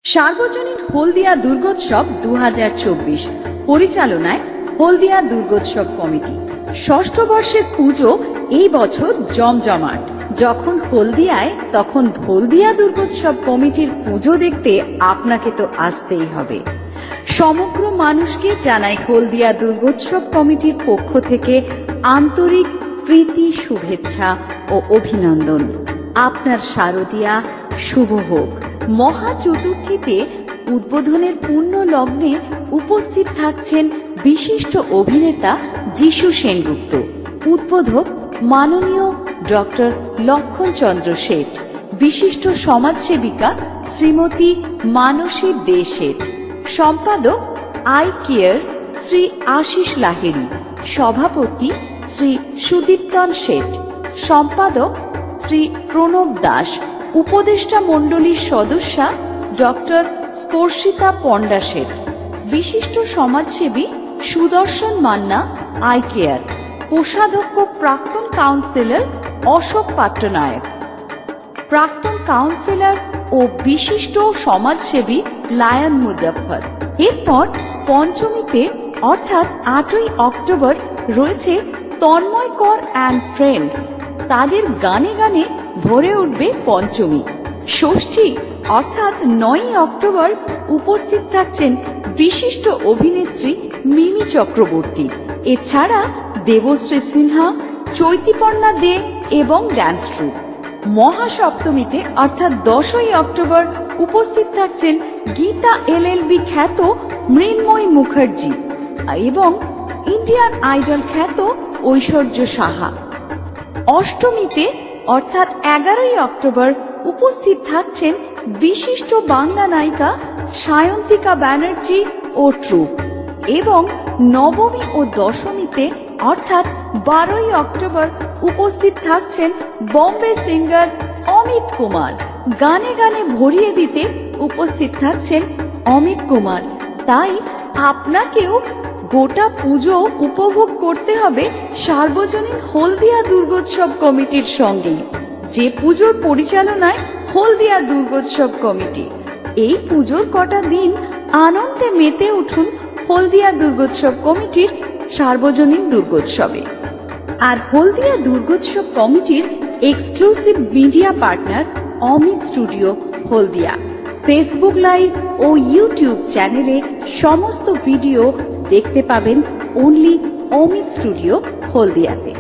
সার্বজনীন হলদিয়া দুর্গোৎসব 2024 পরিচালনায় হলদিয়া দুর্গোৎসব কমিটি। ষষ্ঠ বর্ষের পুজো এই বছর জমজমাট। যখন হলদিয়ায় তখন হলদিয়া দুর্গোৎসব কমিটির পুজো দেখতে আপনাকে তো আসতেই হবে। সমগ্র মানুষকে জানাই হলদিয়া দুর্গোৎসব কমিটির পক্ষ থেকে আন্তরিক প্রীতি, শুভেচ্ছা ও অভিনন্দন। আপনার শারদিয়া শুভ হোক। মহা চতুর্থীতে উদ্বোধনের পূর্ণ লগ্নে উপস্থিত থাকছেন বিশিষ্ট অভিনেতা যিশু সেনগুপ্ত, উদ্বোধক মাননীয় ডক্টর লক্ষণ চন্দ্র শেঠ, বিশিষ্ট সমাজসেবিকা শ্রীমতী মানসী দে শেঠ, সম্পাদক আই কেয়ার শ্রী আশিস লাহিড়ী, সভাপতি শ্রী সুদীপ্তন শেঠ, সম্পাদক শ্রী প্রণব দাস, উপদেষ্টা মণ্ডলীর সদস্যা ডক্টর স্পর্শিতা পণ্ডা শেঠ, বিশিষ্ট সমাজসেবী সুদর্শন মান্না আই কেয়ার, কোষাধ্যক্ষ প্রাক্তন কাউন্সিলর অশোক পাট্টনায়ক, প্রাক্তন কাউন্সিলর ও বিশিষ্ট সমাজসেবী লায়ন মুজাফফর। এরপর পঞ্চমীতে অর্থাৎ 8ই অক্টোবর রয়েছে তন্ময় কর অ্যান্ড ফ্রেন্ডস, তাদের গানে গানে ভরে উঠবে পঞ্চমী। ষষ্ঠী অর্থাৎ 9ই অক্টোবর উপস্থিত থাকছেন বিশিষ্ট অভিনেত্রী মিমি চক্রবর্তী, এছাড়া দেবশ্রী সিনহা, চৈতিপর্ণা দে এবং ড্যান্স ট্রুপ। মহাসপ্তমীতে অর্থাৎ 10ই অক্টোবর উপস্থিত থাকছেন গীতা এলএলবি খ্যাত মৃন্ময়ী মুখার্জি এবং ইন্ডিয়ান আইডল খ্যাত ঐশ্বর্য সাহা। অষ্টমীতে অর্থাৎ 11ই অক্টোবর উপস্থিত থাকছেন বিশিষ্ট বাংলা নায়িকা সায়ন্তিকা ব্যানার্জি ও ট্রুপ এবং নবমী ও দশমীতে অর্থাৎ 12ই অক্টোবর উপস্থিত থাকছেন বম্বে সিঙ্গার অমিত কুমার। গানে গানে ভরিয়ে দিতে উপস্থিত থাকছেন অমিত কুমার। তাই আপনাকেও গোটা পুজো উপভোগ করতে হবে সার্বজনীন হলদিয়া দুর্গোৎসব কমিটির সঙ্গেই, যে পুজোর পরিচালনায় হলদিয়া দুর্গোৎসব কমিটি। এই পুজোর কটা দিন আনন্দে মেতে উঠুন হলদিয়া দুর্গোৎসব কমিটির সার্বজনীন দুর্গোৎসবে। আর হলদিয়া দুর্গোৎসব কমিটির exclusive media partner Amit studio Haldia. Facebook live ও ইউটিউব চ্যানেলে সমস্ত ভিডিও দেখতে পাবেন অনলি অমিত স্টুডিও হলদিয়াতে।